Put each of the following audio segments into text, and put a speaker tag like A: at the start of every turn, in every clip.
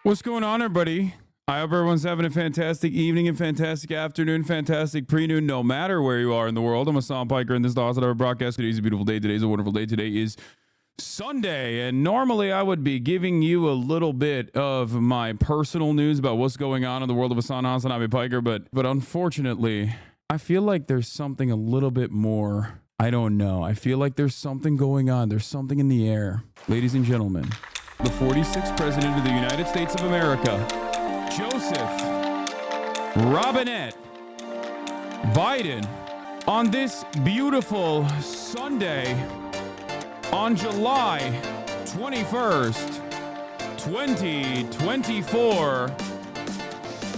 A: What's going on, everybody? I hope everyone's having a fantastic evening and fantastic afternoon, fantastic pre-noon, no matter where you are in the world. I'm Hassan Piker, and this is the HasanAbi broadcast. Today's a beautiful day. Today's a wonderful day. Today is Sunday, and normally I would be giving you a little bit of my personal news about what's going on in the world of HasanAbi Piker, but unfortunately, I feel like there's something a little bit more. I don't know. I feel like there's something going on. There's something in the air. Ladies and gentlemen, the 46th President of the United States of America, Joseph Robinette Biden, on this beautiful Sunday on July 21st, 2024,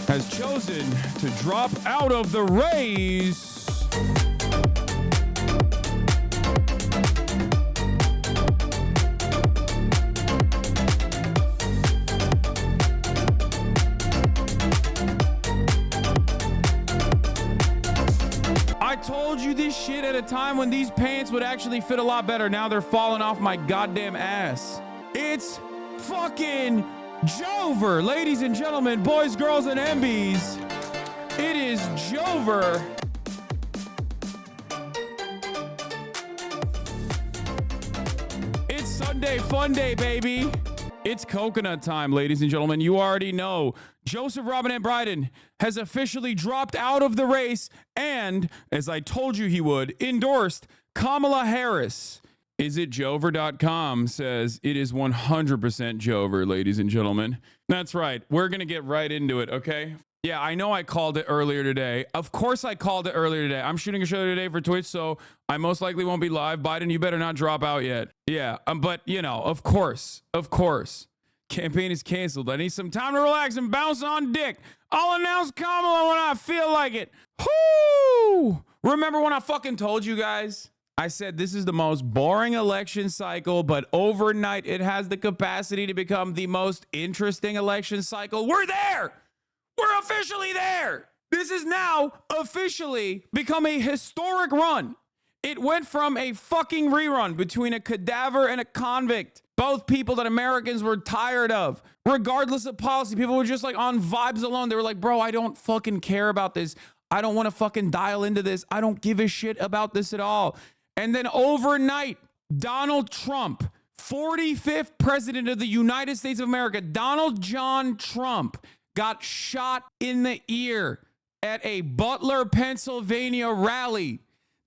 A: has chosen to drop out of the race. I told you this shit at a time when these pants would actually fit a lot better. Now they're falling off my goddamn ass. It's fucking Jover, ladies and gentlemen, boys, girls, and MBs. It is Jover. It's Sunday fun day, baby. It's coconut time, ladies and gentlemen. You already know Joseph Robinette Biden has officially dropped out of the race and, as I told you he would, endorsed Kamala Harris. IsItJover.com says it is 100% Jover, ladies and gentlemen. That's right. We're going to get right into it, okay? Yeah, I know I called it earlier today. Of course I called it earlier today. I'm shooting a show today for Twitch, so I most likely won't be live. Biden, you better not drop out yet. Yeah, but, you know, of course. Campaign is canceled. I need some time to relax and bounce on dick. I'll announce Kamala when I feel like it. Whoo! Remember when I fucking told you guys? I said this is the most boring election cycle, but overnight it has the capacity to become the most interesting election cycle. We're there! We're officially there! This has now officially become a historic run. It went from a fucking rerun between a cadaver and a convict. Both people that Americans were tired of. Regardless of policy, people were just like on vibes alone. They were like, bro, I don't fucking care about this. I don't want to fucking dial into this. I don't give a shit about this at all. And then overnight, Donald Trump, 45th president of the United States of America, Donald John Trump, got shot in the ear at a Butler, Pennsylvania rally.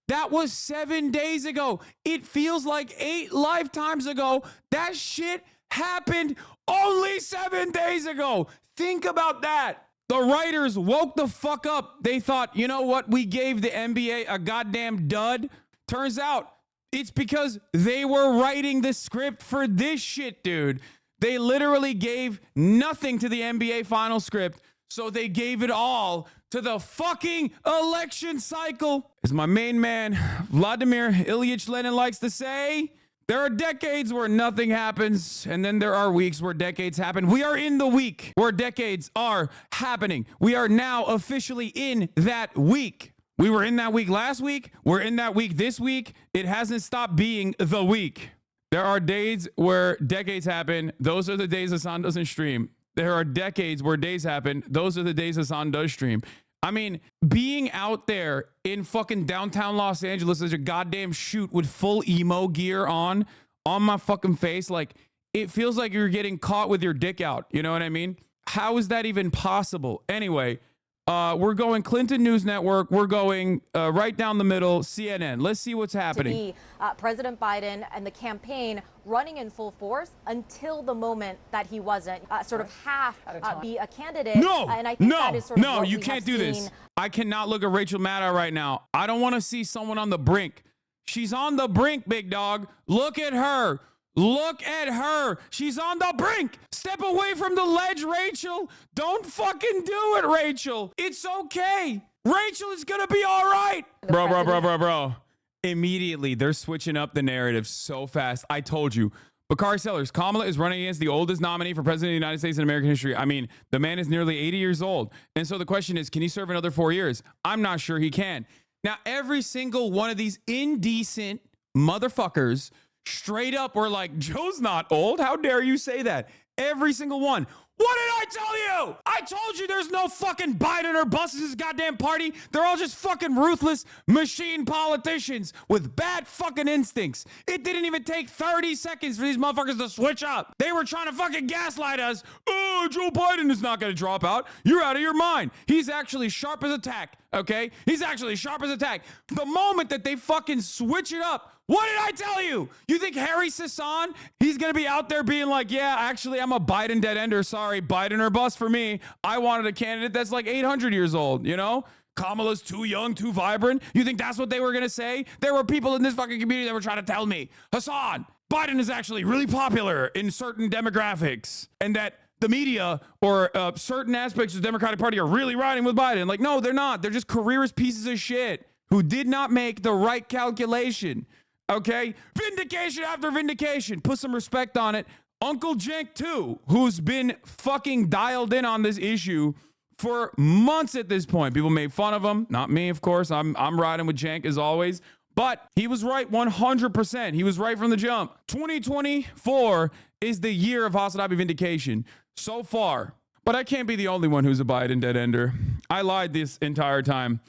A: That was 7 days ago. It feels like 8 lifetimes ago. That shit happened only 7 days ago. Think about that. The writers woke the fuck up. They thought, you know what? We gave the NBA a goddamn dud. Turns out it's because they were writing the script for this shit, dude. They literally gave nothing to the NBA final script, so they gave it all to the fucking election cycle. As my main man, Vladimir Ilyich Lenin likes to say, there are decades where nothing happens, and then there are weeks where decades happen. We are in the week where decades are happening. We are now officially in that week. We were in that week last week. We're in that week this week. It hasn't stopped being the week. There are days where decades happen. Those are the days Hasan doesn't stream. There are decades where days happen. Those are the days Hasan does stream. I mean, being out there in fucking downtown Los Angeles as a goddamn shoot with full emo gear on my fucking face, like, it feels like you're getting caught with your dick out. You know what I mean? How is that even possible? Anyway, we're going Clinton News Network. We're going right down the middle, CNN. Let's see what's happening.
B: President Biden and the campaign running in full force until the moment that he wasn't, sort of half be a candidate.
A: No,
B: and I think that is sort of what
A: you
B: we
A: can't
B: have
A: do
B: seen.
A: this. I cannot look at Rachel Maddow right now. I don't want to see someone on the brink. She's on the brink, big dog. Look at her. Look at her. She's on the brink. Step away from the ledge, Rachel. Don't fucking do it, Rachel. It's okay. Rachel is going to be all right. Bro. Immediately, they're switching up the narrative so fast. I told you. Bakari Sellers, Kamala is running against the oldest nominee for president of the United States in American history. I mean, the man is nearly 80 years old. And so the question is, can he serve another 4 years? I'm not sure he can. Now, every single one of these indecent motherfuckers straight up were like, Joe's not old. How dare you say that? Every single one. What did I tell you? I told you there's no fucking Biden or bust in this goddamn party. They're all just fucking ruthless machine politicians with bad fucking instincts. It didn't even take 30 seconds for these motherfuckers to switch up. They were trying to fucking gaslight us. Oh, Joe Biden is not going to drop out. You're out of your mind. He's actually sharp as a tack, okay? He's actually sharp as a tack. The moment that they fucking switch it up, what did I tell you? You think Harry Hasan, he's going to be out there being like, yeah, actually, I'm a Biden dead ender. Sorry, Biden or bust for me. I wanted a candidate that's like 800 years old, you know? Kamala's too young, too vibrant. You think that's what they were going to say? There were people in this fucking community that were trying to tell me, Hasan, Biden is actually really popular in certain demographics, and that the media or certain aspects of the Democratic Party are really riding with Biden. Like, no, they're not. They're just careerist pieces of shit who did not make the right calculation. Okay, vindication after vindication. Put some respect on it. Uncle Cenk too, who's been fucking dialed in on this issue for months at this point. People made fun of him. Not me, of course. I'm riding with Cenk as always. But he was right 100%. He was right from the jump. 2024 is the year of HasanAbi vindication so far. But I can't be the only one who's a Biden dead ender. I lied this entire time.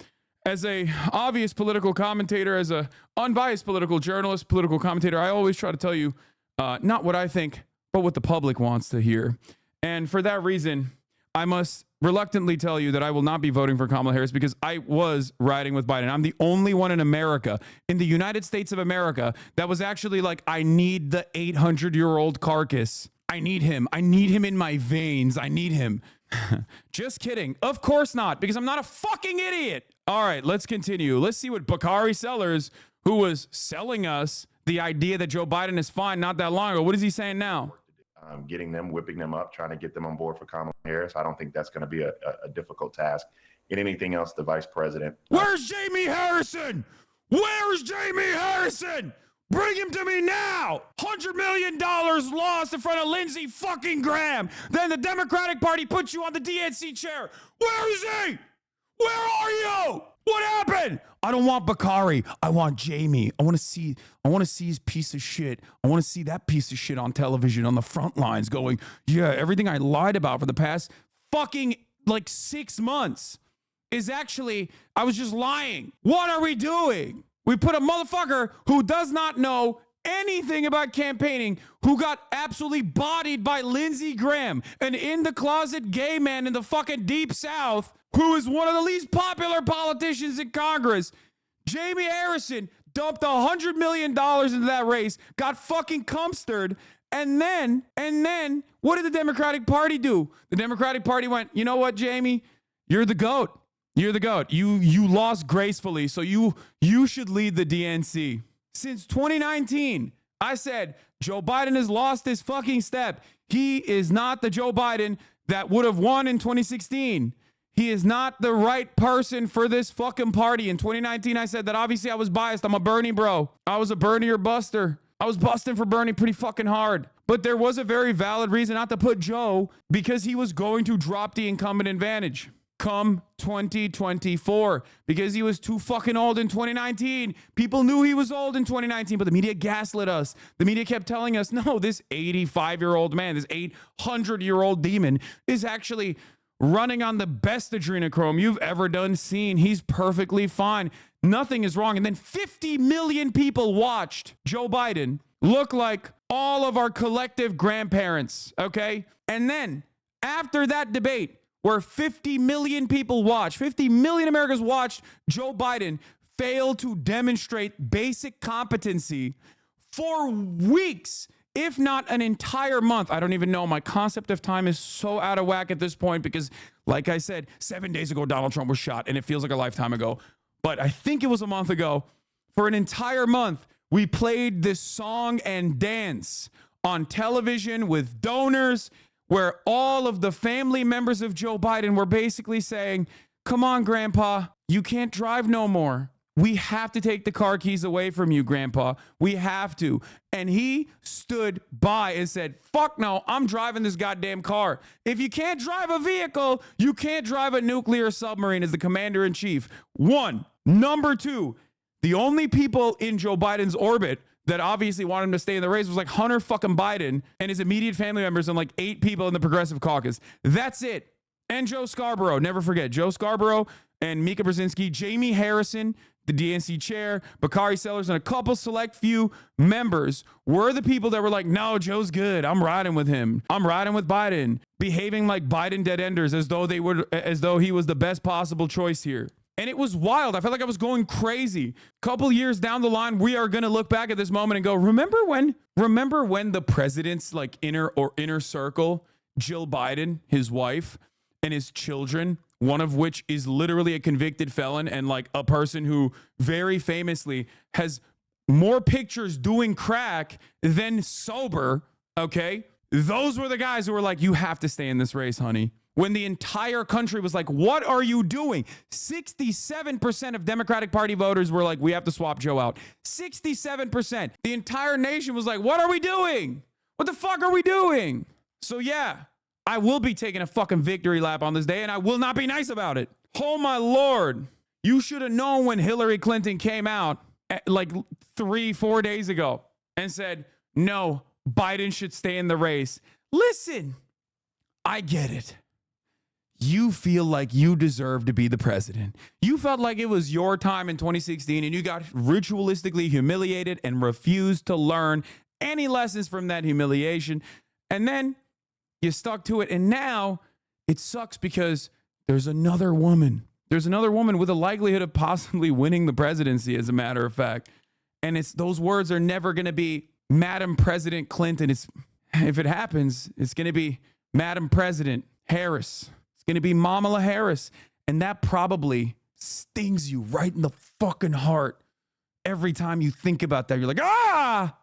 A: As a obvious political commentator, as a unbiased political journalist, political commentator, I always try to tell you not what I think, but what the public wants to hear. And for that reason, I must reluctantly tell you that I will not be voting for Kamala Harris because I was riding with Biden. I'm the only one in America, in the United States of America, that was actually like, I need the 800-year-old carcass. I need him. I need him in my veins. I need him. Just kidding. Of course not, because I'm not a fucking idiot. All right, let's continue. Let's see what Bakari Sellers, who was selling us the idea that Joe Biden is fine not that long ago, what is he saying now?
C: Getting them, whipping them up, trying to get them on board for Kamala Harris. I don't think that's going to be a difficult task. In anything else, the vice president.
A: Where's Jamie Harrison? Where's Jamie Harrison? Bring him to me now! $100 million lost in front of Lindsey fucking Graham. Then the Democratic Party put you on the DNC chair. Where is he? Where are you? What happened? I don't want Bakari. I want Jamie. I want to see his piece of shit. I want to see that piece of shit on television on the front lines going, yeah, everything I lied about for the past fucking like 6 months is actually, I was just lying. What are we doing? We put a motherfucker who does not know anything about campaigning, who got absolutely bodied by Lindsey Graham, an in-the-closet gay man in the fucking Deep South, who is one of the least popular politicians in Congress. Jamie Harrison dumped $100 million into that race, got fucking cumstered, and then, what did the Democratic Party do? The Democratic Party went, you know what, Jamie? You're the GOAT. You're the GOAT. You lost gracefully, so you should lead the DNC. Since 2019, I said, Joe Biden has lost his fucking step. He is not the Joe Biden that would have won in 2016. He is not the right person for this fucking party. In 2019, I said that obviously I was biased. I'm a Bernie bro. I was a Bernie or buster. I was busting for Bernie pretty fucking hard. But there was a very valid reason not to put Joe, because he was going to drop the incumbent advantage come 2024, because he was too fucking old in 2019. People knew he was old in 2019, but the media gaslit us. The media kept telling us, no, this 85-year-old man, this 800-year-old demon is actually running on the best adrenochrome you've ever seen. He's perfectly fine. Nothing is wrong. And then 50 million people watched Joe Biden look like all of our collective grandparents, okay? And then after that debate, where 50 million people watched, 50 million Americans watched Joe Biden fail to demonstrate basic competency for weeks, if not an entire month. I don't even know. My concept of time is so out of whack at this point because, like I said, 7 days ago, Donald Trump was shot, and it feels like a lifetime ago. But I think it was a month ago. For an entire month, we played this song and dance on television with donors, where all of the family members of Joe Biden were basically saying, come on, Grandpa, you can't drive no more. We have to take the car keys away from you, Grandpa. We have to. And he stood by and said, fuck no, I'm driving this goddamn car. If you can't drive a vehicle, you can't drive a nuclear submarine as the commander-in-chief. One. Number two, the only people in Joe Biden's orbit that obviously wanted him to stay in the race was like Hunter fucking Biden and his immediate family members and like 8 people in the Progressive Caucus. That's it. And Joe Scarborough. Never forget. Joe Scarborough and Mika Brzezinski, Jamie Harrison, the DNC chair, Bakari Sellers, and a couple select few members were the people that were like, no, Joe's good. I'm riding with him. I'm riding with Biden, behaving like Biden dead enders as though he was the best possible choice here. And it was wild. I felt like I was going crazy. Couple years down the line, we are going to look back at this moment and go, remember when the president's like inner circle, Jill Biden, his wife, and his children, one of which is literally a convicted felon and like a person who very famously has more pictures doing crack than sober, okay? Those were the guys who were like, you have to stay in this race, honey. When the entire country was like, what are you doing? 67% of Democratic Party voters were like, we have to swap Joe out. 67%. The entire nation was like, what are we doing? What the fuck are we doing? So yeah, I will be taking a fucking victory lap on this day, and I will not be nice about it. Oh my Lord. You should have known when Hillary Clinton came out like 3-4 days ago and said, no, Biden should stay in the race. Listen, I get it. You feel like you deserve to be the president. You felt like it was your time in 2016 and you got ritualistically humiliated and refused to learn any lessons from that humiliation. And then you stuck to it. And now it sucks because there's another woman. There's another woman with a likelihood of possibly winning the presidency, as a matter of fact. And those words are never going to be Madam President Clinton. If it happens, it's going to be Madam President Harris. Going to be Kamala Harris. And that probably stings you right in the fucking heart every time you think about that. You're like, ah!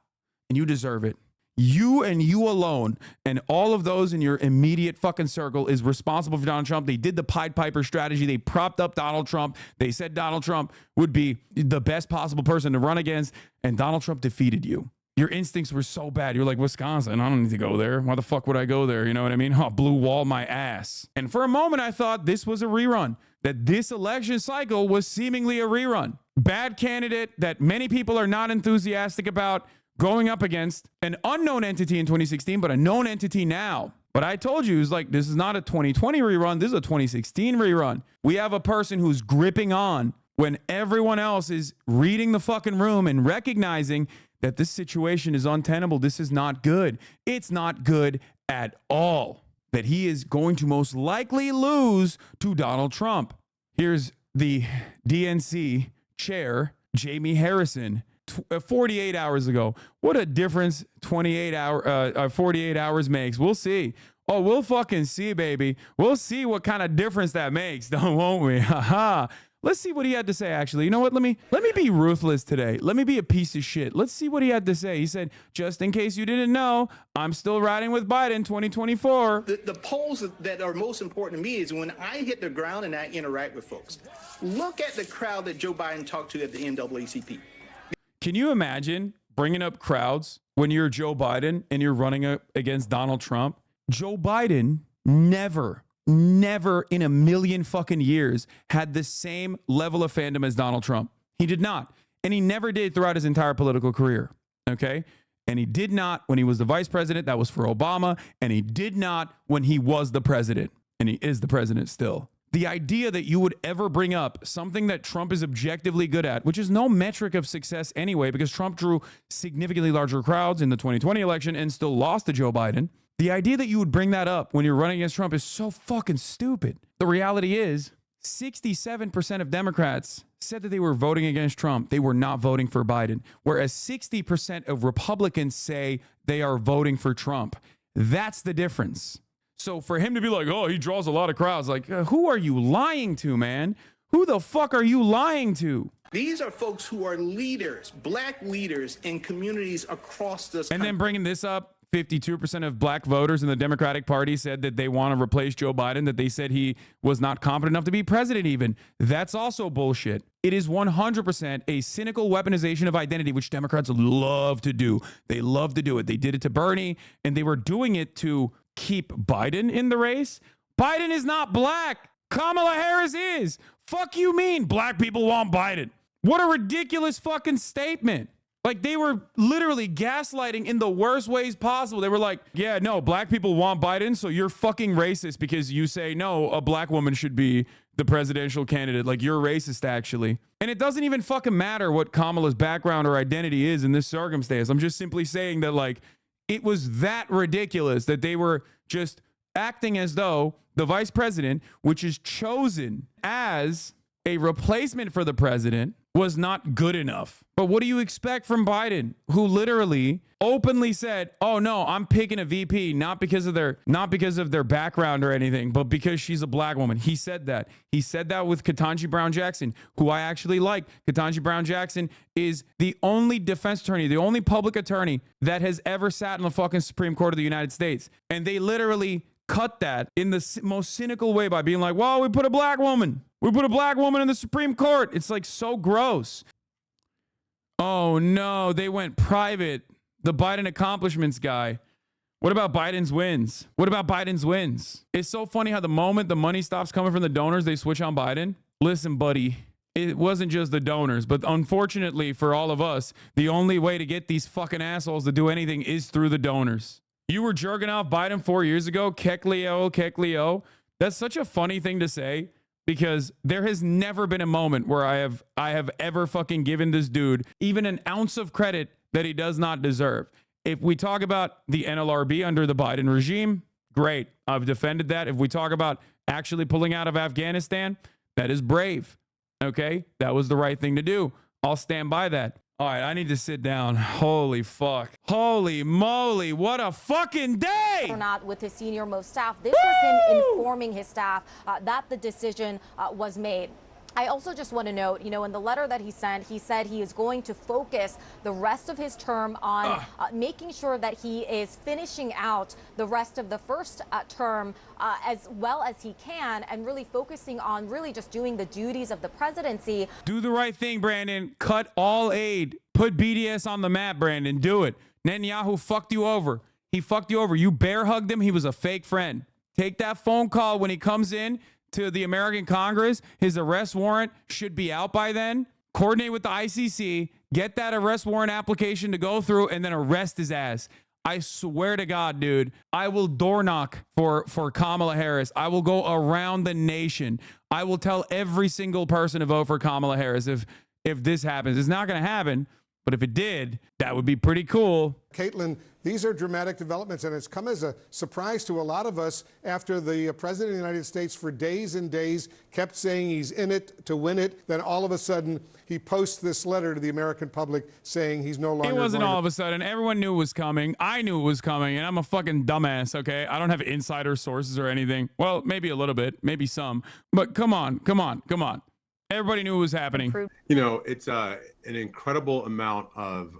A: And you deserve it. You and you alone and all of those in your immediate fucking circle is responsible for Donald Trump. They did the Pied Piper strategy. They propped up Donald Trump. They said Donald Trump would be the best possible person to run against. And Donald Trump defeated you. Your instincts were so bad. You're like, Wisconsin, I don't need to go there. Why the fuck would I go there? You know what I mean? Oh, blue wall my ass. And for a moment, I thought this was a rerun, that this election cycle was seemingly a rerun. Bad candidate that many people are not enthusiastic about going up against an unknown entity in 2016, but a known entity now. But I told you, it was like, this is not a 2020 rerun. This is a 2016 rerun. We have a person who's gripping on when everyone else is reading the fucking room and recognizing that this situation is untenable. This is not good. It's not good at all. That he is going to most likely lose to Donald Trump. Here's the DNC chair, Jamie Harrison, 48 hours ago. What a difference 48 hours makes. We'll see. Oh, we'll fucking see, baby. We'll see what kind of difference that makes, won't we? Haha. Let's see what he had to say, actually. You know what? Let me be ruthless today. Let me be a piece of shit. Let's see what he had to say. He said, just in case you didn't know, I'm still riding with Biden 2024.
D: The polls that are most important to me is when I hit the ground and I interact with folks. Look at the crowd that Joe Biden talked to at the NAACP. Can
A: you imagine bringing up crowds when you're Joe Biden and you're running up against Donald Trump? Joe Biden never in a million fucking years had the same level of fandom as Donald Trump. He did not. And he never did throughout his entire political career. Okay. And he did not when he was the vice president. That was for Obama. And he did not when he was the president. And he is the president still. The idea that you would ever bring up something that Trump is objectively good at, which is no metric of success anyway, because Trump drew significantly larger crowds in the 2020 election and still lost to Joe Biden. The idea that you would bring that up when you're running against Trump is so fucking stupid. The reality is 67% of Democrats said that they were voting against Trump. They were not voting for Biden, whereas 60% of Republicans say they are voting for Trump. That's the difference. So for him to be like, oh, he draws a lot of crowds, like, who are you lying to, man? Who the fuck are you lying to?
D: These are folks who are leaders, black leaders in communities across this country.
A: And then bringing this up, 52% of black voters in the Democratic Party said that they want to replace Joe Biden, that they said he was not competent enough to be president even. That's also bullshit. It is 100% a cynical weaponization of identity, which Democrats love to do. They love to do it. They did it to Bernie, and they were doing it to keep Biden in the race. Biden is not black. Kamala Harris is. Fuck you mean black people want Biden? What a ridiculous fucking statement. Like, they were literally gaslighting in the worst ways possible. They were like, yeah, no, black people want Biden, so you're fucking racist because you say, no, a black woman should be the presidential candidate. Like, you're racist, actually. And it doesn't even fucking matter what Kamala's background or identity is in this circumstance. I'm just simply saying that, like, it was that ridiculous that they were just acting as though the vice president, which is chosen as a replacement for the president, was not good enough. But what do you expect from Biden, who literally openly said, oh no, I'm picking a VP not because of their background or anything, but because she's a black woman. He said that. He said that with Ketanji Brown Jackson, who I actually like. Ketanji Brown Jackson is the only defense attorney, the only public attorney that has ever sat in the fucking Supreme Court of the United States. And they literally cut that in the most cynical way by being like, well, we put a black woman. We put a black woman in the Supreme Court. It's like so gross. Oh no, they went private. The Biden accomplishments guy. What about Biden's wins? What about Biden's wins? It's so funny how the moment the money stops coming from the donors, they switch on Biden. Listen, buddy, it wasn't just the donors, but unfortunately for all of us, the only way to get these fucking assholes to do anything is through the donors. You were jerking off Biden 4 years ago. Kekleo. That's such a funny thing to say, because there has never been a moment where I have ever fucking given this dude even an ounce of credit that he does not deserve. If we talk about the NLRB under the Biden regime, great. I've defended that. If we talk about actually pulling out of Afghanistan, that is brave. Okay? That was the right thing to do. I'll stand by that. All right, I need to sit down. Holy fuck. Holy moly, what a fucking day!
B: Or not with his senior most staff. This was him informing his staff that the decision was made. I also just want to note, in the letter that he sent, he said he is going to focus the rest of his term on making sure that he is finishing out the rest of the first term as well as he can, and really focusing on really just doing the duties of the presidency.
A: Do the right thing, Brandon. Cut all aid. Put BDS on the map, Brandon. Do it. Netanyahu fucked you over. He fucked you over. You bear hugged him. He was a fake friend. Take that phone call when he comes in to the American Congress. His arrest warrant should be out by then. Coordinate with the ICC, get that arrest warrant application to go through, and then arrest his ass. I swear to God, dude, I will door knock for Kamala Harris. I will go around the nation. I will tell every single person to vote for Kamala Harris if this happens. It's not going to happen, but if it did, that would be pretty cool.
E: Caitlin, these are dramatic developments, and it's come as a surprise to a lot of us after the President of the United States for days and days kept saying he's in it to win it. Then all of a sudden, he posts this letter to the American public saying he's no longer.
A: It wasn't all of a sudden. Everyone knew it was coming. I knew it was coming, and I'm a fucking dumbass, okay? I don't have insider sources or anything. Well, maybe a little bit, maybe some. But come on. Everybody knew it was happening.
F: It's an incredible amount of,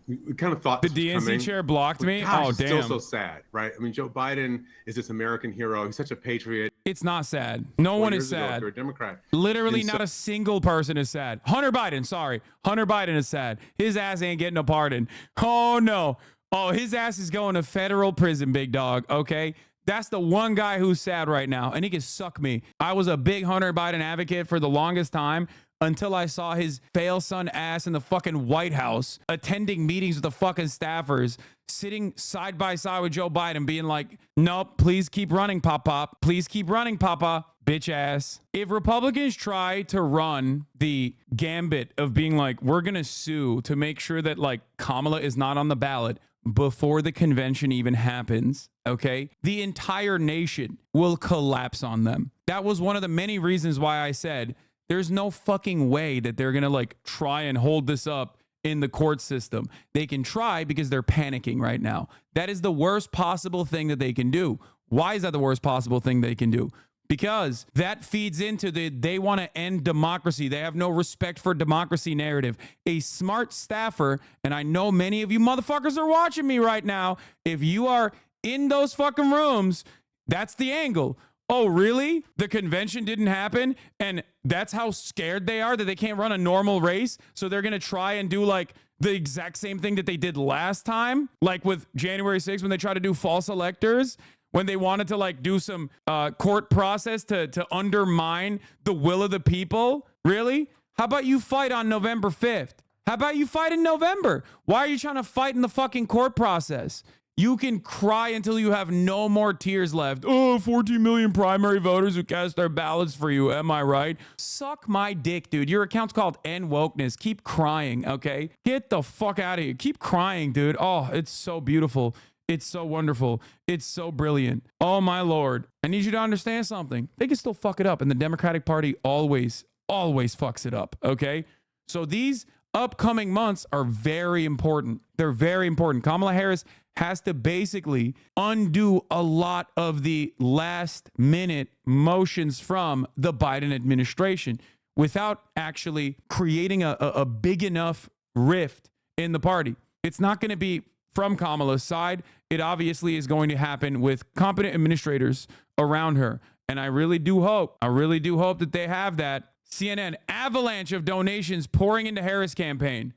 F: we kind of thought
A: the DNC chair blocked me.
F: Gosh,
A: oh,
F: it's
A: damn.
F: still so sad, right? I mean, Joe Biden is this American hero. He's such a patriot.
A: It's not sad. No one is sad.
F: You're a Democrat.
A: Literally not a single person is sad. Hunter Biden is sad. His ass ain't getting a pardon. Oh, no. Oh, his ass is going to federal prison, big dog, okay? That's the one guy who's sad right now, and he can suck me. I was a big Hunter Biden advocate for the longest time until I saw his fail son ass in the fucking White House, attending meetings with the fucking staffers, sitting side by side with Joe Biden, being like, nope, please keep running, Papa. Please keep running, Papa. Bitch ass. If Republicans try to run the gambit of being like, we're going to sue to make sure that like Kamala is not on the ballot before the convention even happens, okay, the entire nation will collapse on them. That was one of the many reasons why I said there's no fucking way that they're going to like try and hold this up in the court system. They can try because they're panicking right now. That is the worst possible thing that they can do. Why is that the worst possible thing they can do? Because that feeds into they want to end democracy. They have no respect for democracy narrative. A smart staffer, and I know many of you motherfuckers are watching me right now. If you are in those fucking rooms, that's the angle. Oh, really? The convention didn't happen? And that's how scared they are that they can't run a normal race? So they're going to try and do like the exact same thing that they did last time? Like with January 6th when they tried to do false electors? When they wanted to like do some court process to undermine the will of the people? Really? How about you fight on November 5th? How about you fight in November? Why are you trying to fight in the fucking court process? You can cry until you have no more tears left. Oh, 14 million primary voters who cast their ballots for you. Am I right? Suck my dick, dude. Your account's called End Wokeness. Keep crying, okay? Get the fuck out of here. Keep crying, dude. Oh, it's so beautiful. It's so wonderful. It's so brilliant. Oh, my Lord. I need you to understand something. They can still fuck it up, and the Democratic Party always fucks it up, okay? So these upcoming months are very important. They're very important. Kamala Harris has to basically undo a lot of the last minute motions from the Biden administration without actually creating a big enough rift in the party. It's not going to be from Kamala's side. It obviously is going to happen with competent administrators around her. And I really do hope that they have that. CNN, avalanche of donations pouring into Harris campaign.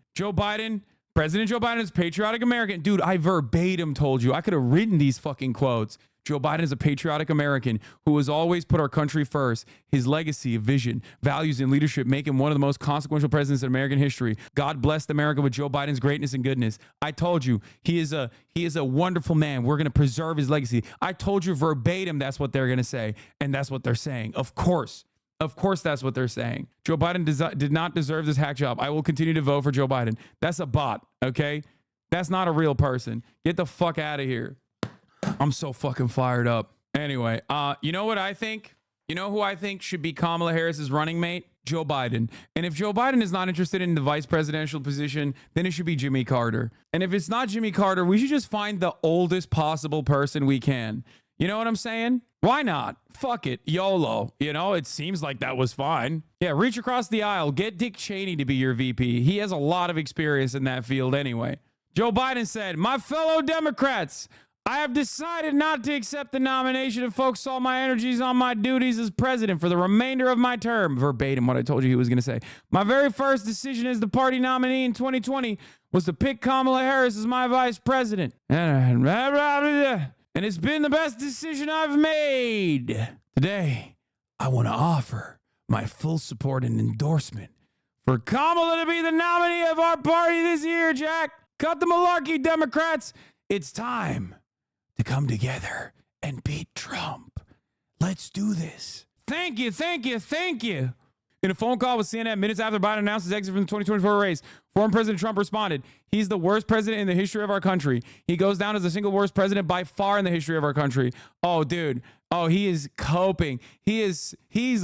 A: President Joe Biden is patriotic American. Dude, I verbatim told you. I could have written these fucking quotes. Joe Biden is a patriotic American who has always put our country first. His legacy, vision, values, and leadership make him one of the most consequential presidents in American history. God blessed America with Joe Biden's greatness and goodness. I told you, he is a wonderful man. We're going to preserve his legacy. I told you verbatim that's what they're going to say, and that's what they're saying. Of course, that's what they're saying. Joe Biden did not deserve this hack job. I will continue to vote for Joe Biden. That's a bot, okay? That's not a real person. Get the fuck out of here. I'm so fucking fired up. Anyway, you know what I think? You know who I think should be Kamala Harris's running mate? Joe Biden. And if Joe Biden is not interested in the vice presidential position, then it should be Jimmy Carter. And if it's not Jimmy Carter, we should just find the oldest possible person we can. You know what I'm saying? Why not? Fuck it. YOLO. You know, it seems like that was fine. Yeah, reach across the aisle. Get Dick Cheney to be your VP. He has a lot of experience in that field anyway. Joe Biden said, "My fellow Democrats, I have decided not to accept the nomination and focus all my energies on my duties as president for the remainder of my term." Verbatim what I told you he was going to say. "My very first decision as the party nominee in 2020 was to pick Kamala Harris as my vice president. And it's been the best decision I've made. Today, I want to offer my full support and endorsement for Kamala to be the nominee of our party this year, Jack. Cut the malarkey, Democrats. It's time to come together and beat Trump. Let's do this. Thank you, thank you, thank you." In a phone call with CNN minutes after Biden announced his exit from the 2024 race, former President Trump responded, "He's the worst president in the history of our country. He goes down as the single worst president by far in the history of our country." Oh, dude. Oh, he is coping. He's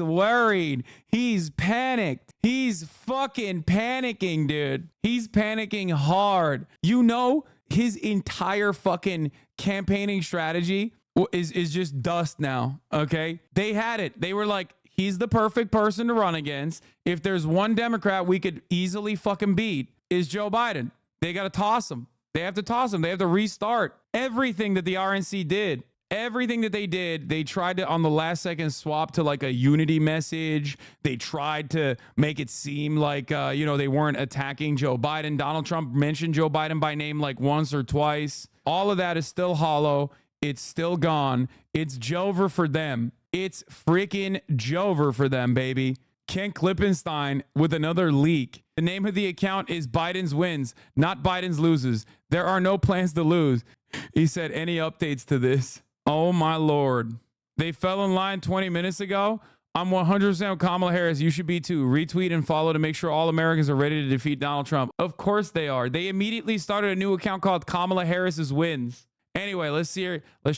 A: worried. He's panicked. He's fucking panicking, dude. He's panicking hard. You know, his entire fucking campaigning strategy is just dust now, okay? They had it. They were like, he's the perfect person to run against. If there's one Democrat we could easily fucking beat, is Joe Biden. They got to toss him. They have to toss him. They have to restart everything that the RNC did. Everything that they did, they tried to, on the last second, swap to like a unity message. They tried to make it seem like, they weren't attacking Joe Biden. Donald Trump mentioned Joe Biden by name like once or twice. All of that is still hollow. It's still gone. It's Jover for them. It's freaking Jover for them, baby. Ken Klippenstein with another leak. The name of the account is Biden's Wins, not Biden's Loses. There are no plans to lose. He said, "Any updates to this?" Oh, my Lord. They fell in line 20 minutes ago. I'm 100% Kamala Harris. You should be too. Retweet and follow to make sure all Americans are ready to defeat Donald Trump. Of course they are. They immediately started a new account called Kamala Harris's Wins. Anyway, let's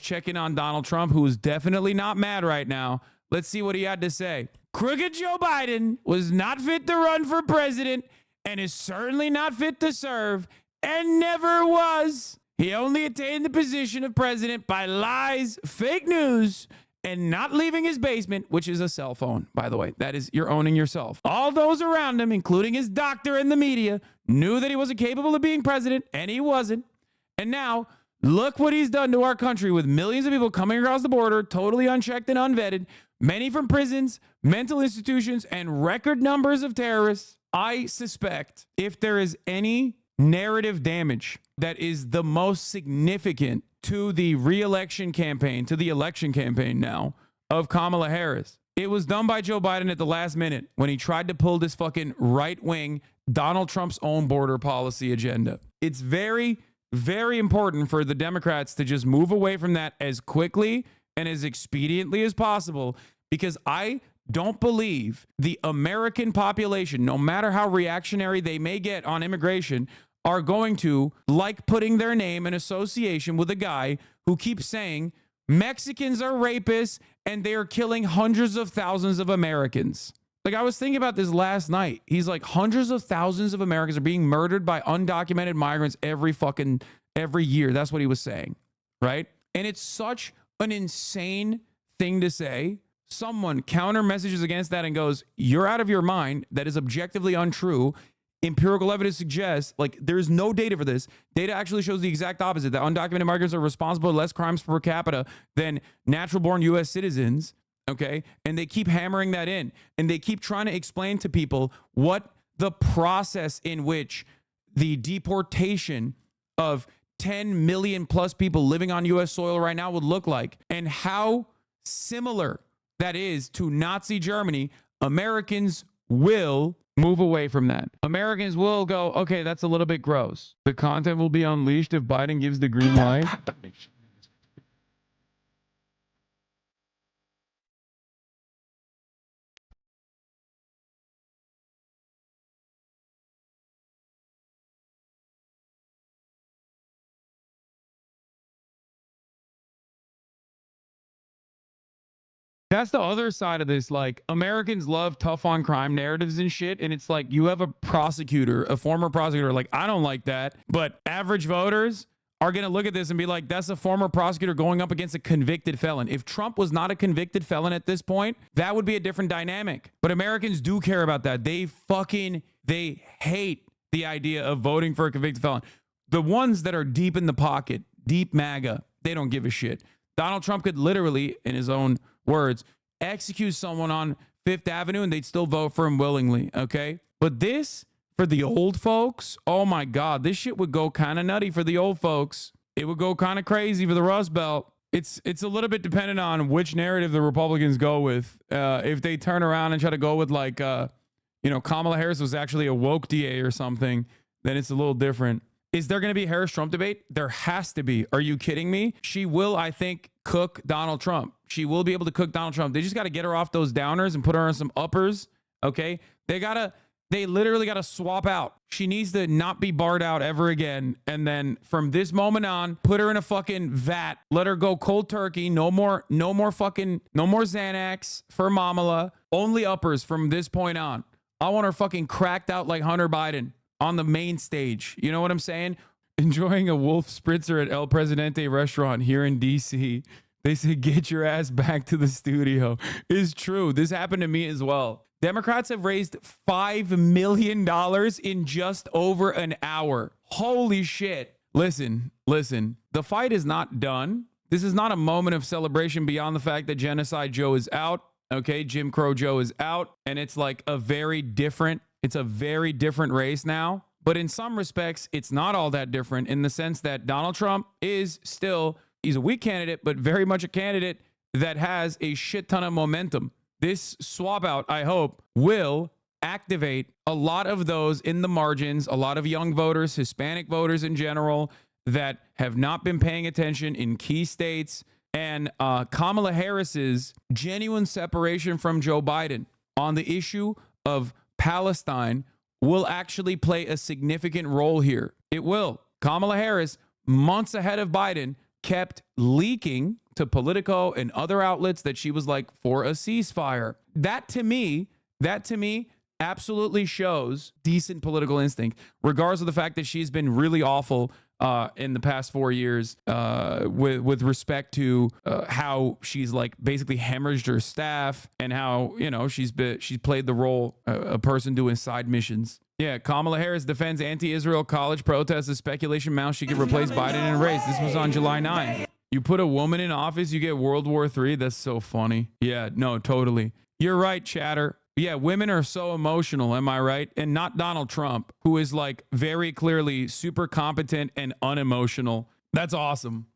A: check in on Donald Trump, who is definitely not mad right now. Let's see what he had to say. "Crooked Joe Biden was not fit to run for president and is certainly not fit to serve and never was. He only attained the position of president by lies, fake news, and not leaving his basement," which is a cell phone, by the way. That is, you're owning yourself. "All those around him, including his doctor and the media, knew that he wasn't capable of being president, and he wasn't. And now, look what he's done to our country with millions of people coming across the border, totally unchecked and unvetted, many from prisons, mental institutions, and record numbers of terrorists. I suspect if there is any narrative damage that is the most significant to the re-election campaign, to the election campaign now of Kamala Harris, It was done by Joe Biden at the last minute when he tried to pull this fucking right-wing Donald Trump's own border policy agenda. It's very, very important for the Democrats to just move away from that as quickly and as expediently as possible, because I don't believe the American population, no matter how reactionary they may get on immigration, are going to like putting their name in association with a guy who keeps saying Mexicans are rapists and they are killing hundreds of thousands of Americans. Like, I was thinking about this last night. He's like, hundreds of thousands of Americans are being murdered by undocumented migrants every year. That's what he was saying, right? And it's such an insane thing to say. Someone counter messages against that and goes, you're out of your mind. That is objectively untrue. Empirical evidence suggests, like, there's no data for this. Data actually shows the exact opposite, that undocumented migrants are responsible for less crimes per capita than natural born U.S. citizens. Okay. And they keep hammering that in, and they keep trying to explain to people what the process in which the deportation of 10 million plus people living on U.S. soil right now would look like, and how similar that is to Nazi Germany. Americans will move away from that. Americans will go, okay, that's a little bit gross. The content will be unleashed if Biden gives the green light. That's the other side of this. Like, Americans love tough on crime narratives and shit. And it's like, you have a prosecutor, a former prosecutor, like, I don't like that. But average voters are going to look at this and be like, that's a former prosecutor going up against a convicted felon. If Trump was not a convicted felon at this point, that would be a different dynamic. But Americans do care about that. They hate the idea of voting for a convicted felon. The ones that are deep in the pocket, deep MAGA, they don't give a shit. Donald Trump could literally, in his own words, execute someone on Fifth Avenue and they'd still vote for him willingly. Okay. But this, for the old folks, oh my God, this shit would go kind of nutty for the old folks. It would go kind of crazy for the Rust Belt. It's a little bit dependent on which narrative the Republicans go with. If they turn around and try to go with, like, Kamala Harris was actually a woke DA or something, then it's a little different. Is there going to be a Harris-Trump debate? There has to be. Are you kidding me? She will, I think, cook Donald Trump. She will be able to cook Donald Trump. They just got to get her off those downers and put her on some uppers. Okay. They literally got to swap out. She needs to not be barred out ever again. And then from this moment on, put her in a fucking vat. Let her go cold turkey. No more Xanax for Mamala. Only uppers from this point on. I want her fucking cracked out like Hunter Biden on the main stage. You know what I'm saying? Enjoying a wolf spritzer at El Presidente restaurant here in DC. They say, get your ass back to the studio. It's true. This happened to me as well. Democrats have raised $5 million in just over an hour. Holy shit. Listen. The fight is not done. This is not a moment of celebration beyond the fact that Genocide Joe is out. Okay, Jim Crow Joe is out. And it's like a very different race now. But in some respects, it's not all that different, in the sense that Donald Trump is still, he's a weak candidate, but very much a candidate that has a shit ton of momentum. This swap out, I hope, will activate a lot of those in the margins, a lot of young voters, Hispanic voters in general, that have not been paying attention in key states. And Kamala Harris's genuine separation from Joe Biden on the issue of Palestine will actually play a significant role here. It will. Kamala Harris, months ahead of Biden, kept leaking to Politico and other outlets that she was like for a ceasefire. That to me absolutely shows decent political instinct, regardless of the fact that she's been really awful in the past 4 years with respect to how she's like basically hemorrhaged her staff, and how, she's played the role a person doing side missions. Yeah, Kamala Harris defends anti-Israel college protests as speculation mounts she could replace Biden in a race. This was on July 9th. You put a woman in office, you get World War III. That's so funny. Yeah, no, totally. You're right, chatter. Yeah, women are so emotional, am I right? And not Donald Trump, who is like very clearly super competent and unemotional. That's awesome.